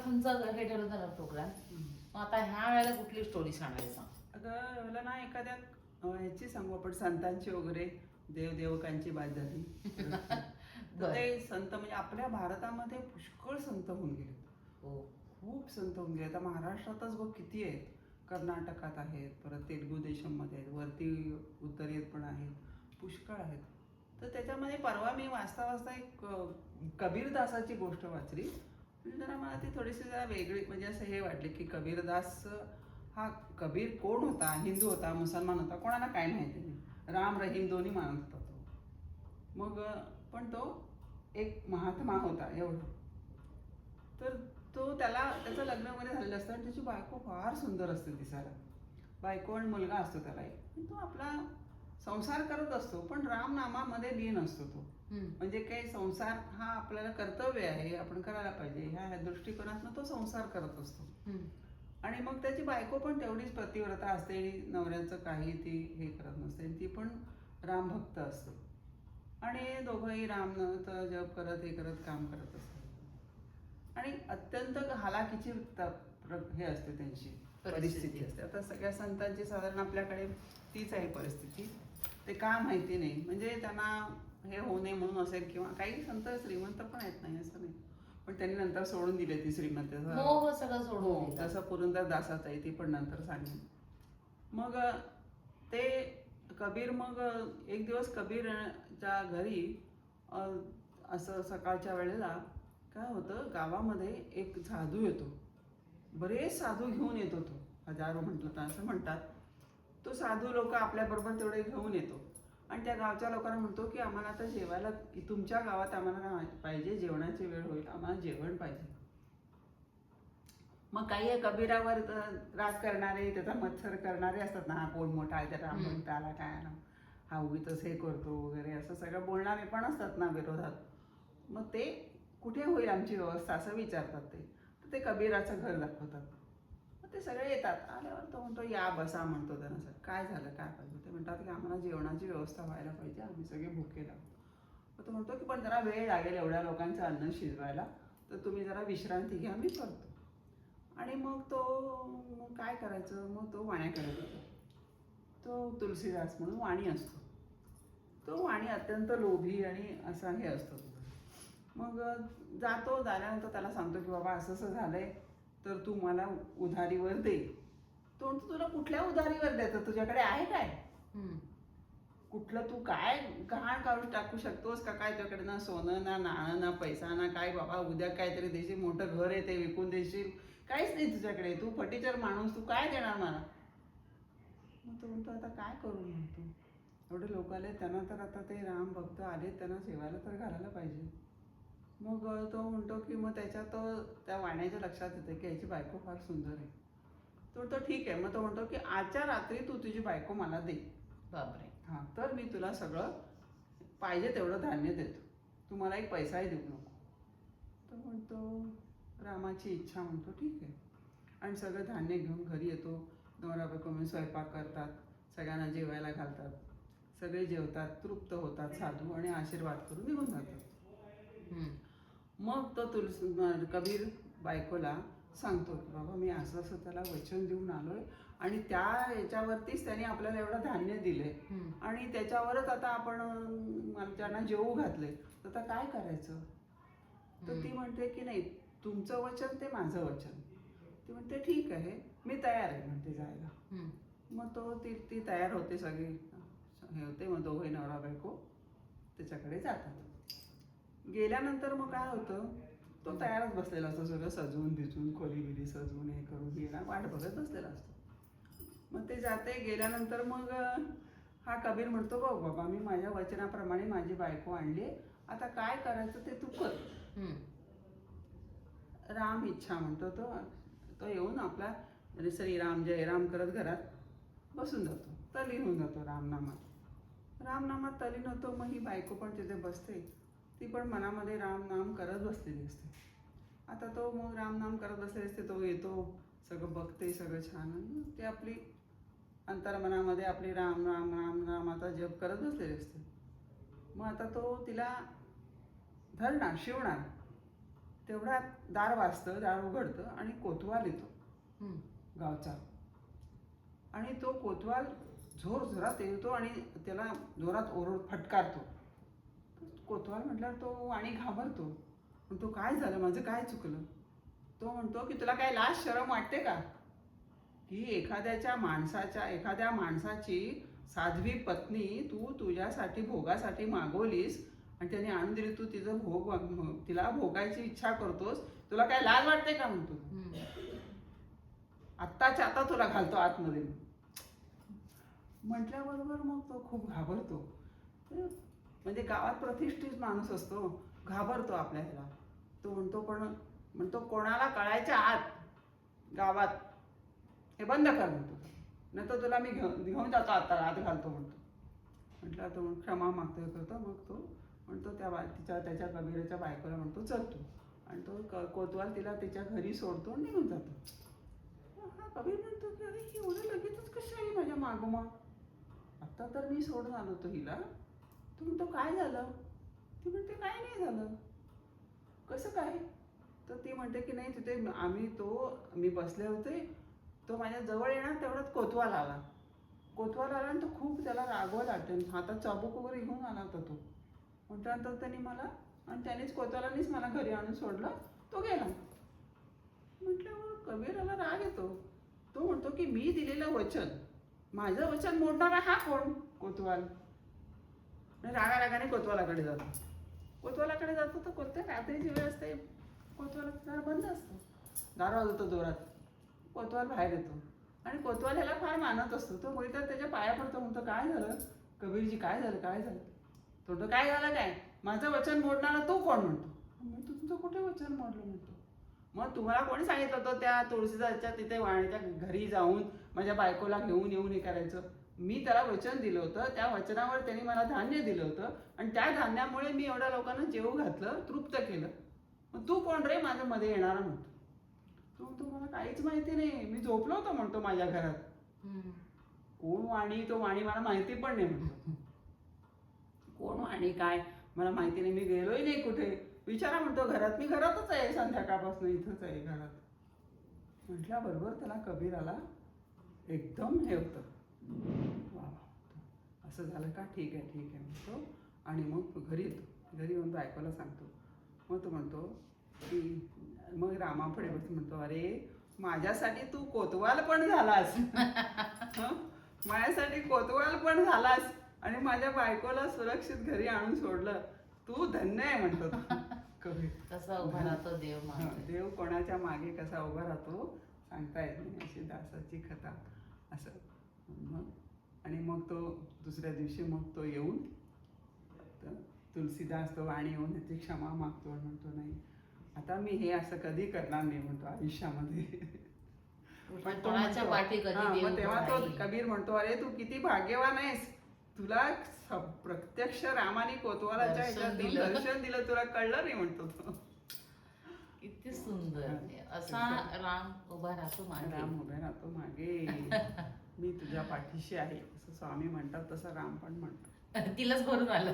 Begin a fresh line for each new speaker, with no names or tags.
तुमचं हे ठरवलं ना प्रोग्राम, मग आता ह्या वेळेला कुठली स्टोरी सांगायचा?
अगं मला ना एखाद्या ह्याची सांगू आपण, संतांची वगैरे, देवदेवकांची बात झाली. तर ते संत म्हणजे आपल्या भारतामध्ये पुष्कळ संत होऊन गेले.
हो.
खूप संत होऊन गेले. आता महाराष्ट्रातच बघ किती आहेत, कर्नाटकात आहेत, परत तेलुगू देशममध्ये आहेत, वरती उत्तरेत पण आहेत, पुष्कळ आहेत. तर त्याच्यामध्ये परवा मी वाचता वाचता एक कबीरदासाची गोष्ट वाचली. म्हणजे जरा मला ती थोडीशी जरा वेगळी, म्हणजे असं हे वाटले की कबीरदास हा कबीर कोण होता, हिंदू होता, मुसलमान होता, कोणाला काय माहिती नाही, राम रहीम दोन्ही मानत होता तो. मग पण तो एक महात्मा होता एवढं. तर त्याचं लग्न वगैरे झालेलं असतं आणि त्याची बायको फार सुंदर असते दिसायला. बायको आणि मुलगा असतो त्याला एक. तो आपला संसार करत असतो, पण रामनामामध्ये लीन असतो तो. म्हणजे काही संसार हा आपल्याला कर्तव्य आहे, आपण करायला पाहिजे ह्या दृष्टिकोनातून तो संसार करत असतो. आणि मग त्याची बायको पण तेवढीच पतिव्रता असते आणि नवऱ्याचं काही ती हे करत नसते, ती पण रामभक्त असते. आणि दोघंही रामनामाचा जप करत हे करत काम करत असतात. आणि अत्यंत हालाकीची हे असते त्यांची परिस्थिती असते. आता सगळ्या संतांची साधारण आपल्याकडे तीच आहे परिस्थिती. ते का माहिती नाही, म्हणजे त्यांना हे होऊ नये म्हणून असेल, किंवा काही संत श्रीमंत पण आहेत, नाही असं नाही, पण त्यांनी नंतर सोडून दिले ती श्रीमंत.
सगळं सोडून
हो, जसं पुरंदरदासाचं आहे, ती पण नंतर सांगेन. मग ते कबीर, मग एक दिवस कबीरच्या घरी असं सकाळच्या वेळेला काय होतं, गावामध्ये एक साधू येतो. बरेच साधू घेऊन येतो तो, हजारो म्हटलं तर असं म्हणतात. तो साधू लोक आपल्याबरोबर तेवढे घेऊन येतो आणि त्या गावच्या लोकांना म्हणतो की आम्हाला आता जेवायला, तुमच्या गावात आम्हाला पाहिजे, जेवणाची वेळ होईल, आम्हाला जेवण पाहिजे. मग काही कबीरावर राग करणारे, त्याचा मत्सर करणारे असतात ना, हा कोण मोठा आहे, त्याला म्हणता आला काय ना, हा उगीच हे करतो वगैरे, असं सगळं बोलणारे पण असतात ना विरोधात. मग ते कुठे होईल आमची व्यवस्था असं विचारतात ते. तर ते कबीराचं घर दाखवतात. मग ते सगळे येतात. आल्यावर तो म्हणतो या बसा, म्हणतो त्यांना. सर काय झालं, काय पाहिजे? ते म्हणतात की आम्हाला जेवणाची व्यवस्था व्हायला पाहिजे, आम्ही सगळे भुकेला. मग तो म्हणतो की पण जरा वेळ लागेल एवढ्या लोकांचं अन्न शिजवायला, तर तुम्ही जरा विश्रांती घ्या, मी करतो. आणि मग तो काय करायचं, मग तो वाण्याकडे जातो. तो तुलसीदास म्हणून वाणी असतो. तो वाणी अत्यंत लोभी आणि असा हे असतो. मग झाल्यानंतर त्याला सांगतो की बाबा असं असं झालंय, तर तू मला उधारीवर दे. तो म्हणतो तुला कुठल्या उधारीवर द्यायचं, तुझ्याकडे आहे काय? कुठलं तू काय गहाण काढून टाकू शकतोस का काय? तुझ्याकडे ना सोनं, ना नाणं, ना पैसा, ना काय बाबा, उद्या काहीतरी देशील, मोठं घर आहे ते विकून देशील, काहीच नाही तुझ्याकडे, तू फटीचर माणूस, तू काय देणार मला? मग तो म्हणतो आता काय करू, म्हणतो एवढे लोक आले, त्यांना तर आता ते राम भक्त आले, त्यांना जेवायला तर घालायला पाहिजे. मग तो म्हणतो की मग त्याच्यात त्या वाण्याच्या लक्षात येते की याची बायको फार सुंदर आहे. तो म्हणतो ठीक आहे. मग तो म्हणतो की आजच्या रात्री तू तुझी बायको मला दे.
बापरे.
हां, तर मी तुला सगळं पाहिजे तेवढं धान्य देतो, तू मला एक पैसाही देऊ नको. तो म्हणतो रामाची इच्छा, म्हणतो ठीक आहे. आणि सगळं धान्य घेऊन घरी येतो. नवरा बायको मिळून स्वयंपाक करतात, सगळ्यांना जेवायला घालतात, सगळे जेवतात, तृप्त होतात साधू, आणि आशीर्वाद करून निघून जातात. मग तो कबीर बायकोला सांगतो की बाबा मी असं असं त्याला वचन देऊन आलोय, आणि त्या याच्यावरतीच त्याने आपल्याला एवढं धान्य दिलंय, आणि त्याच्यावरच आता आपण त्यांना जेवू घातले, तर आता काय करायचं? तर ती म्हणते की नाही, तुमचं वचन ते माझं वचन. ती म्हणते ठीक आहे, मी तयार आहे, म्हणते जायला. मग ती तयार होते, सगळी हे होते. मग दोघे नवरा बायको त्याच्याकडे जातात. गेल्यानंतर मग काय होतं, तो तयारच बसलेला असतो, सगळं सजवून भिजून, खोली बिली सजवून हे करून गेला, वाट बघत बसलेला असतो. मग ते जाते. गेल्यानंतर मग हा कबीर म्हणतो बघ बाबा, मी माझ्या वचनाप्रमाणे माझी बायको आणली, आता काय करायचं ते तू कर. राम इच्छा, म्हणतो तो येऊन आपला श्रीराम जय राम करत घरात बसून जातो, तल्लीन होऊन जातो रामनामात तल्लीन होतो. मग ही बायको पण तिथे बसते, ती पण मनामध्ये रामनाम करत बसलेली असते. आता तो मग रामनाम करत बसलेली असते, तो येतो, सगळं बघते, सगळं छान, ते आपली अंतर्मनामध्ये आपली राम राम राम रामाचा जप करत बसलेली असते. मग आता तो तिला धरणार, शिवणार. तेवढ्यात दार वाजतं, दार उघडतं आणि कोतवाल येतो
हम्म.
गावचा. आणि तो कोतवाल जोरात येतो आणि त्याला जोरात फटकारतो. कोतवाल म्हटल्यावर तो वाणी घाबरतो. म्हणतो काय झालं, माझं काय चुकलं? तो म्हणतो की तुला काय लाज शरम वाटते का, की एखाद्या माणसाची साध्वी पत्नी तू तुझ्यासाठी भोगासाठी मागवलीस आणि त्याने आणून दिली, तू तिला भोगायची इच्छा करतोस, तुला काय लाज वाटते का म्हणतो. आत्ताच्या आता तुला घालतो आतमध्ये म्हटल्याबरोबर मग तो खूप घाबरतो. म्हणजे गावात प्रतिष्ठित माणूस असतो, घाबरतो आपल्या ह्याला. तो म्हणतो कोणाला कळायच्या आत गावात हे बंद कर म्हणतो, नाही तर तुला मी घेऊन जातो आता आत घालतो म्हणतो. म्हटलं तो क्षमा मागतो, हे करतो. मग तो म्हणतो त्याच्या कबीराच्या बायकोला म्हणतो चल तू, आणि तो कोतवाल तिला त्याच्या घरी सोडतो आणि निघून जातो. हा कबीर म्हणतो की अरे एवढं लगेचच कशी आली माझ्या मागोमाग, आता तर मी सोडून आलो होतो हिला. तो म्हणतो काय झालं? ती म्हणते काय नाही झालं. कसं काय? तर ती म्हणते की नाही तिथे मी बसले होते, तो माझ्या जवळ येणार तेवढ्यात कोतवाल आला आणि तो खूप त्याला रागवला, हातात चाबूक वगैरे घेऊन आला होता तो. म्हटल्यानंतर त्यानेच कोतवालानेच मला घरी आणून सोडलं, तो गेला. म्हटल्यावर कबीराला राग येतो. तो म्हणतो की मी दिलेलं वचन, माझं वचन मोडणारा हा कोण? कोतवाल. रागाने कोतवालाकडे जातो. तर कोणत्या रात्रीची वेळ असते, कोतवालाचं दार बंद असतं, दार वाजवतो जोरात. कोतवाल बाहेर येतो आणि कोतवाल ह्याला फार मानत असतो. तो मुळीतर त्याच्या पाया पडतो. म्हणतो काय झालं कबीरजी, काय झालं? तो म्हणतो काय झालं काय, माझं वचन मोडणारा तो कोण? म्हणतो तुमचं कुठे वचन मोडलं? म्हणतो मग तुम्हाला कोणी सांगितलं होतं त्या तुळशीदासच्या तिथे वाण्याच्या घरी जाऊन माझ्या बायकोला घेऊन येऊन हे करायचं? मी त्याला वचन दिलं होतं, त्या वचनावर त्यांनी मला धान्य दिलं होतं आणि त्या धान्यामुळे मी एवढ्या लोकांना जेवू घातलं, तृप्त केलं. मग तू कोण रे माझ्या मध्ये येणारा? म्हणतो. तो म्हणतो मला काहीच माहिती नाही, मी झोपलो होतो म्हणतो माझ्या घरात. कोण वाणी? तो वाणी मला माहिती पण नाही म्हणतो. कोण वाणी काय मला माहिती नाही, मी गेलोय नाही कुठे, विचारा म्हणतो घरात. मी घरातच आहे, संध्याकाळपासून इथंच आहे घरात. म्हटल्याबरोबर त्याला कबीराला एकदम हे होतं, वा असं झालं का, ठीक आहे म्हणतो. आणि मग घरी येतो. घरी येऊन बायकोला सांगतो. मग तो म्हणतो की मग रामापुढे बस म्हणतो, अरे माझ्यासाठी तू कोतवाल पण झालास माझ्यासाठी कोतवाल पण झालास आणि माझ्या बायकोला सुरक्षित घरी आणून सोडलं, तू धन्य आहे म्हणतो. कबीर
कसा उभा राहतो देव मागे.
देव कोणाच्या मागे कसा उभा राहतो सांगता येत नाही, अशी दासाची कथा. असं मग तो दुसऱ्या दिवशी मग तो येऊन तुलसीदास तो वाणी येऊन त्याची क्षमा मागतो आणि म्हणतो नाही आता मी हे असं कधी करणार नाही म्हणतो आयुष्यामध्ये. पण तो
कोणाच्या पाठी कधी देव
तेव्हा तो
नाही.
कबीर म्हणतो अरे तू किती भाग्यवान आहेस, तुला प्रत्यक्ष रामाने कोतवालाच्या ह्याच्यात दर्शन दिलं, तुला कळलं नाही म्हणतो तो.
किती सुंदर असा राम उभा राहतो मागे.
राम उभा राहतो मागे मी तुझ्या पाठीशी आहे असं स्वामी म्हणतात, तसं राम पण म्हणतो.
तिलाच भरून आलं.